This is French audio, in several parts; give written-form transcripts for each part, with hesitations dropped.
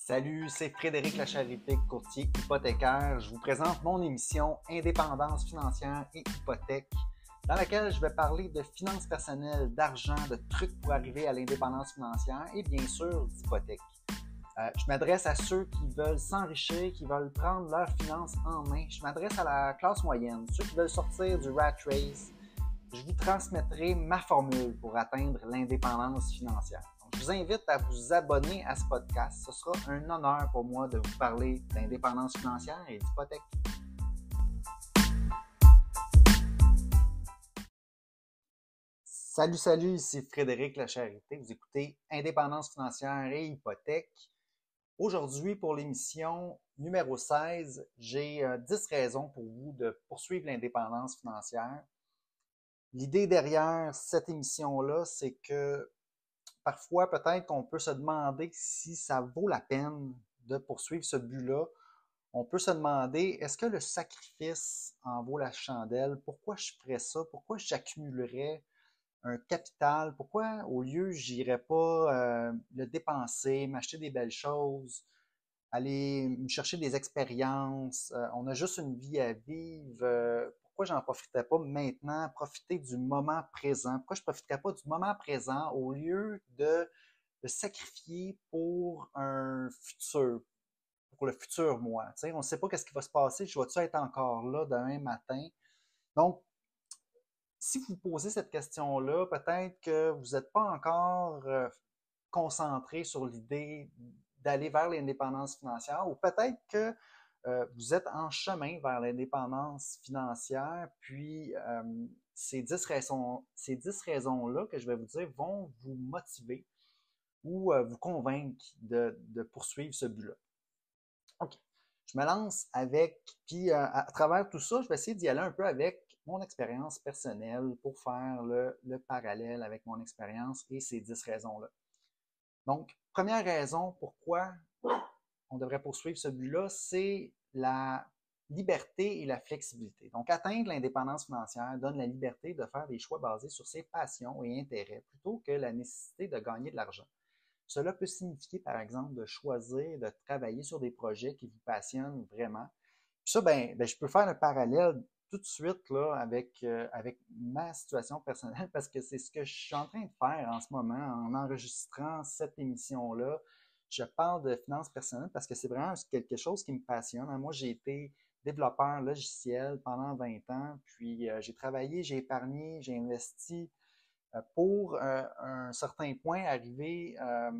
Salut, c'est Frédéric Lacharité, courtier hypothécaire. Je vous présente mon émission Indépendance financière et hypothèque, dans laquelle je vais parler de finances personnelles, d'argent, de trucs pour arriver à l'indépendance financière et bien sûr d'hypothèque. Je m'adresse à ceux qui veulent s'enrichir, qui veulent prendre leurs finances en main. Je m'adresse à la classe moyenne, ceux qui veulent sortir du rat race. Je vous transmettrai ma formule pour atteindre l'indépendance financière. Donc, je vous invite à vous abonner à ce podcast. Ce sera un honneur pour moi de vous parler d'indépendance financière et d'hypothèque. Salut, ici Frédéric Lacharité. Vous écoutez Indépendance financière et hypothèque. Aujourd'hui, pour l'émission numéro 16, j'ai 10 raisons pour vous de poursuivre l'indépendance financière. L'idée derrière cette émission-là, c'est que parfois, peut-être qu'on peut se demander si ça vaut la peine de poursuivre ce but-là. On peut se demander, est-ce que le sacrifice en vaut la chandelle? Pourquoi je ferais ça? Pourquoi j'accumulerais un capital? Pourquoi, au lieu, j'irais pas le dépenser, m'acheter des belles choses, aller me chercher des expériences? On a juste une vie à vivre. Pourquoi j'en profiterais pas maintenant, profiter du moment présent? Pourquoi je ne profiterais pas du moment présent au lieu de le sacrifier pour un futur, pour le futur moi? Tu sais, on ne sait pas qu'est-ce qui va se passer, je vais-tu être encore là demain matin? Donc, si vous posez cette question-là, peut-être que vous n'êtes pas encore concentré sur l'idée d'aller vers l'indépendance financière, ou peut-être que vous êtes en chemin vers l'indépendance financière, puis ces 10 raisons-là que je vais vous dire vont vous motiver ou vous convaincre de poursuivre ce but-là. OK. Je me lance avec, puis à travers tout ça, je vais essayer d'y aller un peu avec mon expérience personnelle pour faire le parallèle avec mon expérience et ces 10 raisons-là. Donc, première raison pourquoi on devrait poursuivre ce but-là, c'est la liberté et la flexibilité. Donc, atteindre l'indépendance financière donne la liberté de faire des choix basés sur ses passions et intérêts plutôt que la nécessité de gagner de l'argent. Cela peut signifier, par exemple, de choisir de travailler sur des projets qui vous passionnent vraiment. Puis ça, je peux faire un parallèle tout de suite là, avec ma situation personnelle parce que c'est ce que je suis en train de faire en ce moment en enregistrant cette émission-là. Je parle de finances personnelles parce que c'est vraiment quelque chose qui me passionne. Moi, j'ai été développeur logiciel pendant 20 ans, puis j'ai travaillé, j'ai épargné, j'ai investi pour un certain point arriver à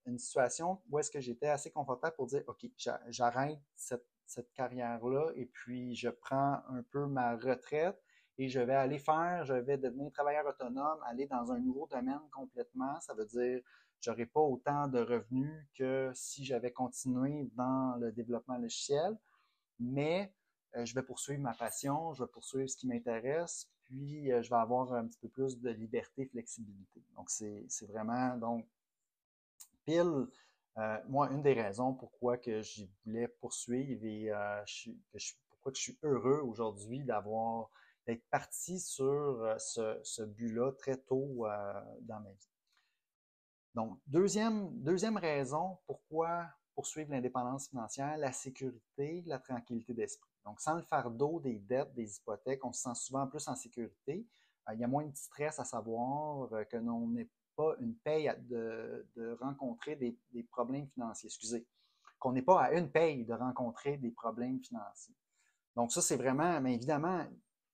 une situation où est-ce que j'étais assez confortable pour dire, OK, j'arrête cette carrière-là et puis je prends un peu ma retraite et je vais devenir travailleur autonome, aller dans un nouveau domaine complètement. Ça veut dire, j'aurai pas autant de revenus que si j'avais continué dans le développement logiciel, mais je vais poursuivre ma passion, je vais poursuivre ce qui m'intéresse, puis je vais avoir un petit peu plus de liberté et flexibilité. Donc, c'est vraiment, donc, pile, moi, une des raisons pourquoi que je voulais poursuivre et pourquoi que je suis heureux aujourd'hui d'être parti sur ce but-là très tôt dans ma vie. Donc, deuxième raison pourquoi poursuivre l'indépendance financière, la sécurité, la tranquillité d'esprit. Donc, sans le fardeau des dettes, des hypothèques, on se sent souvent plus en sécurité. Il y a moins de stress à savoir que l'on n'ait pas une paye de rencontrer des problèmes financiers. Excusez, qu'on n'ait pas à une paye de rencontrer des problèmes financiers. Donc, ça, c'est vraiment, mais évidemment,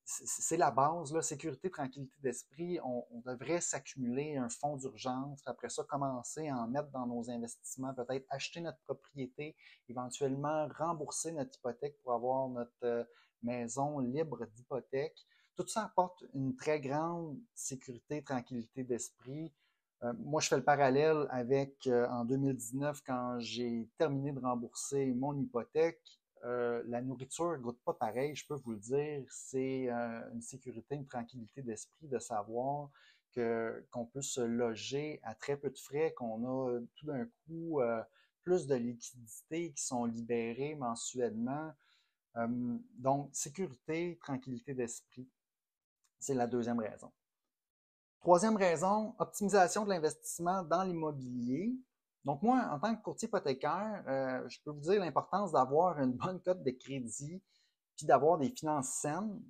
c'est la base, là, sécurité, tranquillité d'esprit. On devrait s'accumuler un fonds d'urgence, après ça, commencer à en mettre dans nos investissements, peut-être acheter notre propriété, éventuellement rembourser notre hypothèque pour avoir notre maison libre d'hypothèque. Tout ça apporte une très grande sécurité, tranquillité d'esprit. Moi, je fais le parallèle avec en 2019, quand j'ai terminé de rembourser mon hypothèque. La nourriture ne goûte pas pareil, je peux vous le dire. C'est une sécurité, une tranquillité d'esprit de savoir qu'on peut se loger à très peu de frais, qu'on a tout d'un coup plus de liquidités qui sont libérées mensuellement. Donc, sécurité, tranquillité d'esprit, c'est la deuxième raison. Troisième raison, optimisation de l'investissement dans l'immobilier. Donc moi, en tant que courtier hypothécaire, je peux vous dire l'importance d'avoir une bonne cote de crédit puis d'avoir des finances saines.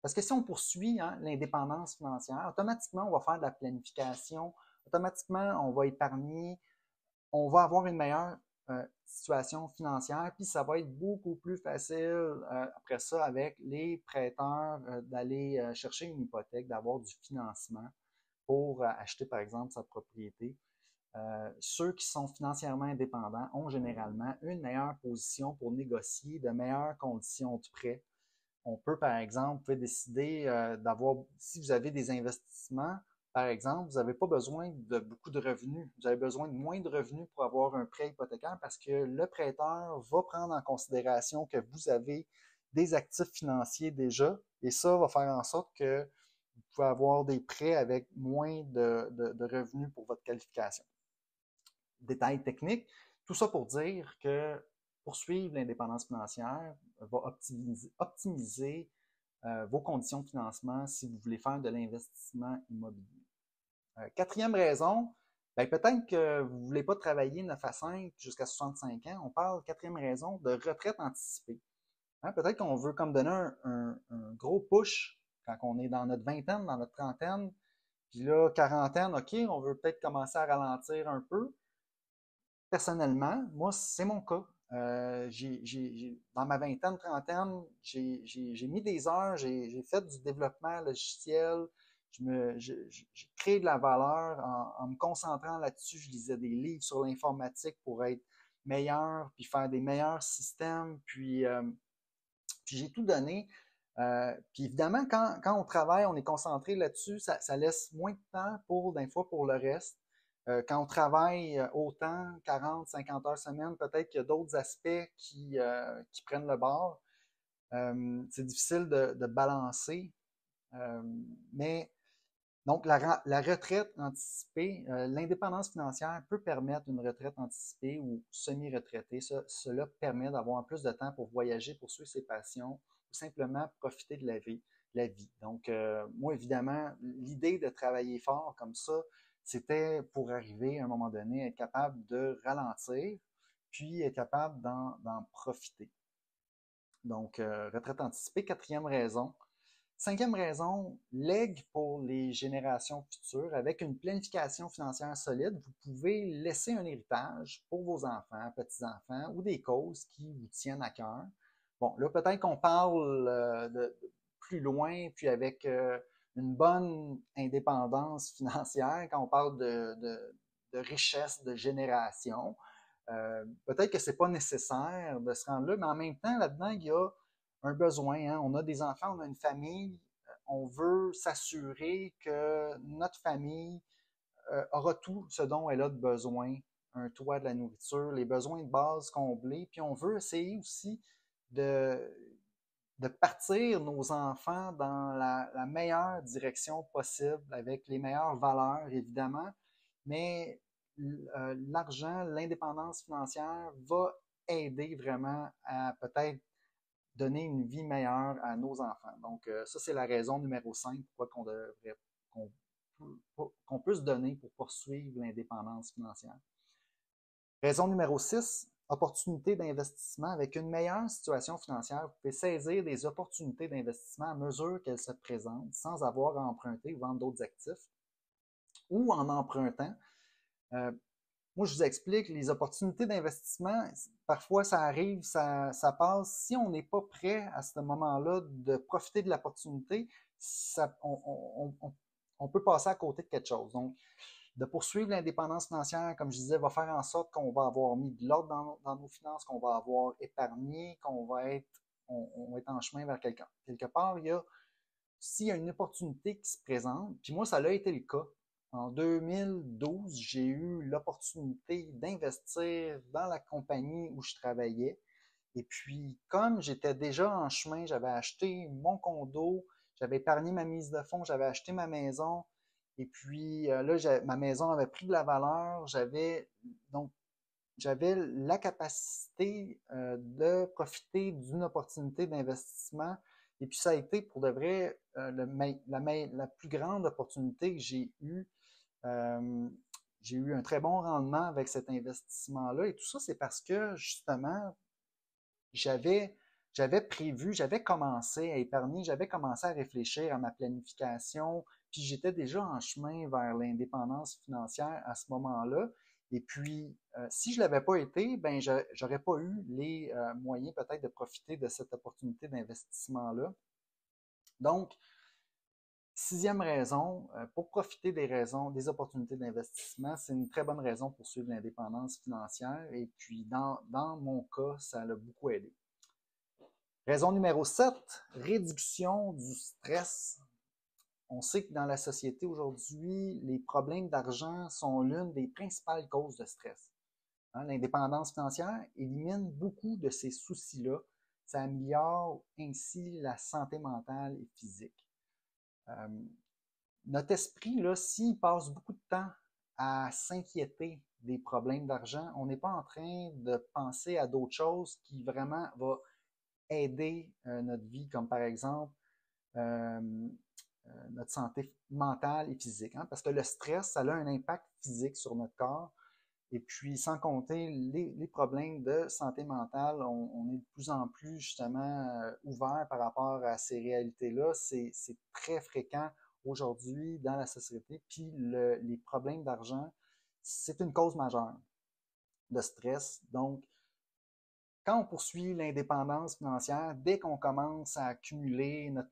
Parce que si on poursuit hein, l'indépendance financière, automatiquement, on va faire de la planification, automatiquement, on va épargner, on va avoir une meilleure situation financière, puis ça va être beaucoup plus facile après ça avec les prêteurs d'aller chercher une hypothèque, d'avoir du financement pour acheter, par exemple, sa propriété. Ceux qui sont financièrement indépendants ont généralement une meilleure position pour négocier de meilleures conditions de prêt. On peut, par exemple, vous pouvez décider d'avoir, si vous avez des investissements, par exemple, vous n'avez pas besoin de beaucoup de revenus. Vous avez besoin de moins de revenus pour avoir un prêt hypothécaire parce que le prêteur va prendre en considération que vous avez des actifs financiers déjà et ça va faire en sorte que vous pouvez avoir des prêts avec moins de revenus pour votre qualification. Détails techniques, tout ça pour dire que poursuivre l'indépendance financière va optimiser vos conditions de financement si vous voulez faire de l'investissement immobilier. Quatrième raison, ben peut-être que vous ne voulez pas travailler 9 à 5 jusqu'à 65 ans. On parle, quatrième raison, de retraite anticipée. Hein, peut-être qu'on veut comme donner un gros push quand on est dans notre vingtaine, dans notre trentaine, puis là, quarantaine, OK, on veut peut-être commencer à ralentir un peu. Personnellement, moi, c'est mon cas. Dans ma vingtaine, trentaine, j'ai mis des heures, j'ai fait du développement logiciel, j'ai créé de la valeur en me concentrant là-dessus. Je lisais des livres sur l'informatique pour être meilleur, puis faire des meilleurs systèmes, puis j'ai tout donné. Puis évidemment, quand on travaille, on est concentré là-dessus, ça laisse moins de temps des fois pour le reste. Quand on travaille autant, 40, 50 heures semaine, peut-être qu'il y a d'autres aspects qui prennent le bord. C'est difficile de balancer. Mais donc, la retraite anticipée, l'indépendance financière peut permettre une retraite anticipée ou semi-retraitée. Cela permet d'avoir plus de temps pour voyager, poursuivre ses passions ou simplement profiter de la vie. Donc, moi, évidemment, l'idée de travailler fort comme ça, c'était pour arriver à un moment donné à être capable de ralentir, puis être capable d'en profiter. Donc, retraite anticipée, quatrième raison. Cinquième raison, legs pour les générations futures. Avec une planification financière solide, vous pouvez laisser un héritage pour vos enfants, petits-enfants ou des causes qui vous tiennent à cœur. Bon, là, peut-être qu'on parle de plus loin, puis avec une bonne indépendance financière, quand on parle de richesse de génération. Peut-être que c'est pas nécessaire de se rendre là, mais en même temps, là-dedans, il y a un besoin. Hein. On a des enfants, on a une famille, on veut s'assurer que notre famille aura tout ce dont elle a de besoin, un toit, de la nourriture, les besoins de base comblés, puis on veut essayer aussi de, de partir nos enfants dans la meilleure direction possible, avec les meilleures valeurs, évidemment, mais l'argent, l'indépendance financière va aider vraiment à peut-être donner une vie meilleure à nos enfants. Donc, ça, c'est la raison numéro 5 pourquoi qu'on peut se donner pour poursuivre l'indépendance financière. Raison numéro 6, opportunité d'investissement. Avec une meilleure situation financière, vous pouvez saisir des opportunités d'investissement à mesure qu'elles se présentent sans avoir à emprunter ou vendre d'autres actifs ou en empruntant. Moi, je vous explique, les opportunités d'investissement, parfois ça arrive, ça passe. Si on n'est pas prêt à ce moment-là de profiter de l'opportunité, on peut passer à côté de quelque chose. Donc, de poursuivre l'indépendance financière, comme je disais, va faire en sorte qu'on va avoir mis de l'ordre dans nos finances, qu'on va avoir épargné, qu'on va être, on va être en chemin vers quelque part. S'il y a une opportunité qui se présente, puis moi, ça a été le cas. En 2012, j'ai eu l'opportunité d'investir dans la compagnie où je travaillais. Et puis, comme j'étais déjà en chemin, j'avais acheté mon condo, j'avais épargné ma mise de fonds, j'avais acheté ma maison. Et puis là, ma maison avait pris de la valeur. J'avais la capacité de profiter d'une opportunité d'investissement. Et puis ça a été pour de vrai la plus grande opportunité que j'ai eue. j'ai eu un très bon rendement avec cet investissement-là. Et tout ça, c'est parce que, justement, j'avais prévu, j'avais commencé à épargner, j'avais commencé à réfléchir à ma planification, puis j'étais déjà en chemin vers l'indépendance financière à ce moment-là. Et puis, si je ne l'avais pas été, ben, je n'aurais pas eu les moyens peut-être de profiter de cette opportunité d'investissement-là. Donc, sixième raison, pour profiter des opportunités d'investissement, c'est une très bonne raison pour suivre l'indépendance financière. Et puis, dans mon cas, ça l'a beaucoup aidé. Raison numéro 7, réduction du stress. On sait que dans la société aujourd'hui, les problèmes d'argent sont l'une des principales causes de stress. L'indépendance financière élimine beaucoup de ces soucis-là. Ça améliore ainsi la santé mentale et physique. Notre esprit, là, s'il passe beaucoup de temps à s'inquiéter des problèmes d'argent, on n'est pas en train de penser à d'autres choses qui vraiment vont aider notre vie, comme par exemple notre santé mentale et physique. Parce que le stress, ça a un impact physique sur notre corps. Et puis, sans compter les problèmes de santé mentale, on est de plus en plus justement ouvert par rapport à ces réalités-là. C'est très fréquent aujourd'hui dans la société. Puis, les problèmes d'argent, c'est une cause majeure de stress. Donc, quand on poursuit l'indépendance financière, dès qu'on commence à accumuler notre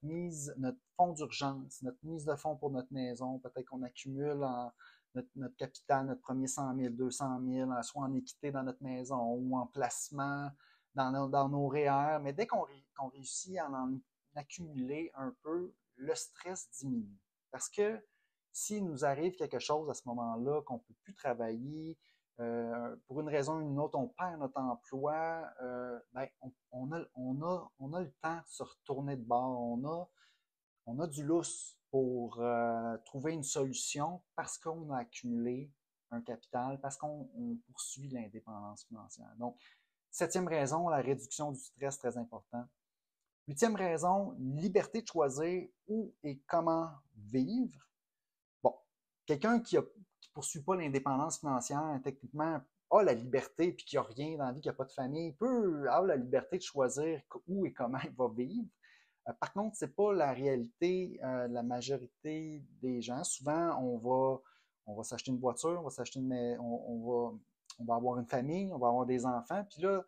fonds d'urgence, notre mise de fonds pour notre maison, peut-être qu'on accumule notre capital, notre premier 100 000, 200 000, soit en équité dans notre maison ou en placement dans nos REER, mais dès qu'on réussit à en accumuler un peu, le stress diminue. Parce que s'il nous arrive quelque chose à ce moment-là, qu'on ne peut plus travailler, pour une raison ou une autre, on perd notre emploi, ben, on a le temps de se retourner de bord. On a du lousse pour trouver une solution parce qu'on a accumulé un capital, parce qu'on poursuit l'indépendance financière. Donc, septième raison, la réduction du stress, très important. Huitième raison, liberté de choisir où et comment vivre. Bon, quelqu'un qui ne poursuit pas l'indépendance financière, techniquement, a la liberté puis qui n'a rien dans la vie, qui n'a pas de famille, peut avoir la liberté de choisir où et comment il va vivre. Par contre, ce n'est pas la réalité de la majorité des gens. Souvent, on va s'acheter une voiture, on va avoir une famille, on va avoir des enfants, puis là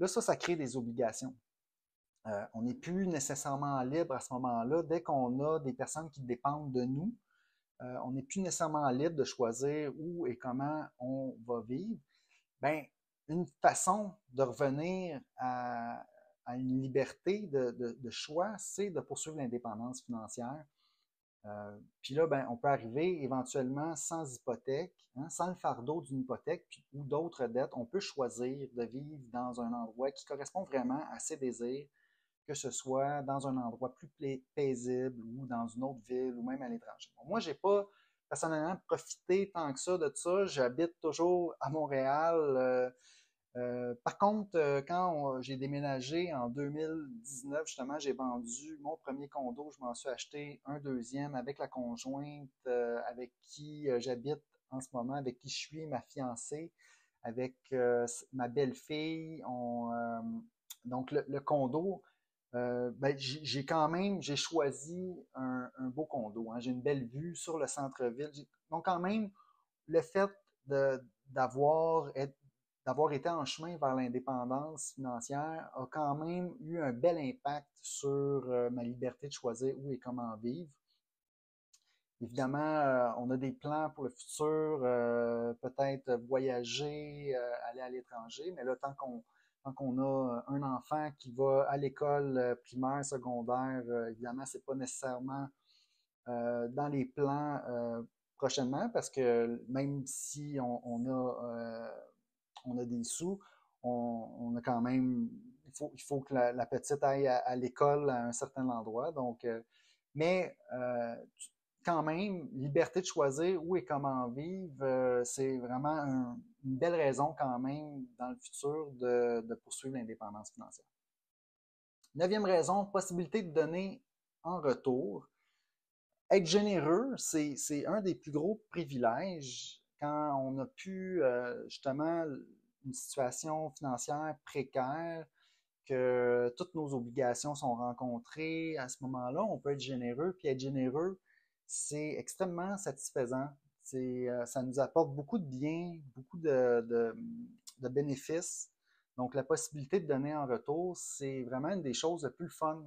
ça crée des obligations. On n'est plus nécessairement libre à ce moment-là. Dès qu'on a des personnes qui dépendent de nous, on n'est plus nécessairement libre de choisir où et comment on va vivre. Ben, une façon de revenir à une liberté de choix, c'est de poursuivre l'indépendance financière. Puis là, ben, on peut arriver éventuellement sans hypothèque, sans le fardeau d'une hypothèque ou d'autres dettes. On peut choisir de vivre dans un endroit qui correspond vraiment à ses désirs, que ce soit dans un endroit plus paisible ou dans une autre ville ou même à l'étranger. Bon, moi, je n'ai pas personnellement profité tant que ça de ça. J'habite toujours à Montréal. Par contre, quand j'ai déménagé en 2019, justement, j'ai vendu mon premier condo. Je m'en suis acheté un deuxième avec la conjointe avec qui j'habite en ce moment, avec qui je suis, ma fiancée, avec ma belle-fille. Donc, le condo, ben, j'ai choisi un beau condo. J'ai une belle vue sur le centre-ville. Donc, quand même, le fait d'avoir été en chemin vers l'indépendance financière a quand même eu un bel impact sur ma liberté de choisir où et comment vivre. Évidemment, on a des plans pour le futur, peut-être voyager, aller à l'étranger, mais là, tant qu'on a un enfant qui va à l'école primaire, secondaire, évidemment, c'est pas nécessairement dans les plans prochainement, parce que même si on a des sous, on a quand même, il faut que la petite aille à l'école à un certain endroit. Donc, mais quand même, liberté de choisir où et comment vivre, c'est vraiment une belle raison quand même dans le futur de poursuivre l'indépendance financière. Neuvième raison, possibilité de donner en retour. Être généreux, c'est un des plus gros privilèges quand on a pu justement une situation financière précaire, que toutes nos obligations sont rencontrées, à ce moment-là, on peut être généreux. Puis être généreux, c'est extrêmement satisfaisant. Ça nous apporte beaucoup de bien, beaucoup de bénéfices. Donc, la possibilité de donner en retour, c'est vraiment une des choses les plus fun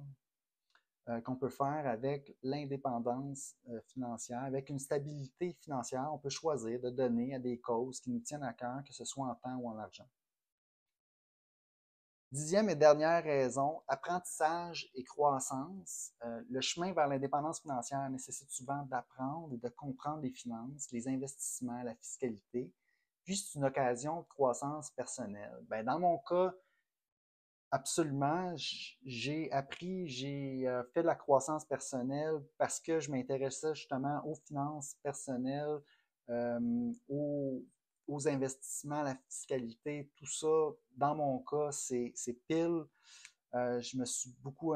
qu'on peut faire avec l'indépendance financière, avec une stabilité financière. On peut choisir de donner à des causes qui nous tiennent à cœur, que ce soit en temps ou en argent. 10e et dernière raison, apprentissage et croissance. Le chemin vers l'indépendance financière nécessite souvent d'apprendre et de comprendre les finances, les investissements, la fiscalité. Puis c'est une occasion de croissance personnelle. Ben, dans mon cas, absolument, j'ai appris, j'ai fait de la croissance personnelle parce que je m'intéressais justement aux finances personnelles, aux investissements, à la fiscalité, tout ça. Dans mon cas, c'est pile. Je me suis beaucoup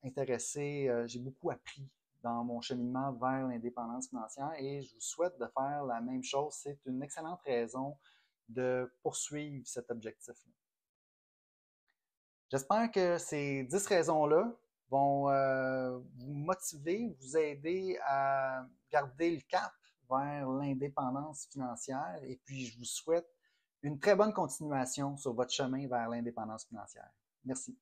intéressé, j'ai beaucoup appris dans mon cheminement vers l'indépendance financière et je vous souhaite de faire la même chose. C'est une excellente raison de poursuivre cet objectif-là. J'espère que ces 10 raisons-là vont vous motiver, vous aider à garder le cap vers l'indépendance financière et puis je vous souhaite une très bonne continuation sur votre chemin vers l'indépendance financière. Merci.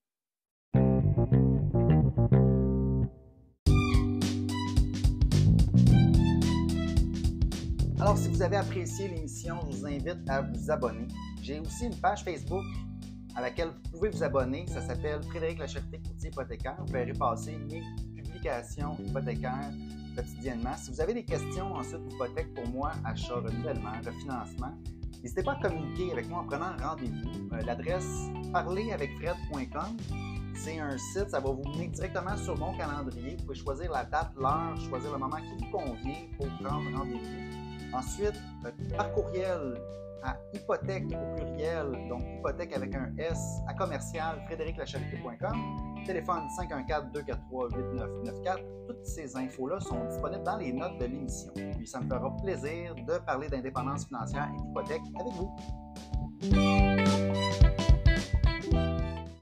Alors, si vous avez apprécié l'émission, je vous invite à vous abonner. J'ai aussi une page Facebook à laquelle vous pouvez vous abonner. Ça s'appelle Frédéric Lachèreté, courtier hypothécaire. Vous verrez passer mes publications hypothécaires quotidiennement. Si vous avez des questions ensuite d'hypothèque pour moi, achat, renouvellement, refinancement, n'hésitez pas à communiquer avec moi en prenant rendez-vous. L'adresse parleravecfred.com, c'est un site, ça va vous mener directement sur mon calendrier. Vous pouvez choisir la date, l'heure, choisir le moment qui vous convient pour prendre rendez-vous. Ensuite, par courriel à hypothèque au pluriel, donc hypothèque avec un S, à commercial frédériclacharité.com, téléphone 514-243-8994. Toutes ces infos-là sont disponibles dans les notes de l'émission. Puis ça me fera plaisir de parler d'indépendance financière et d'hypothèque avec vous.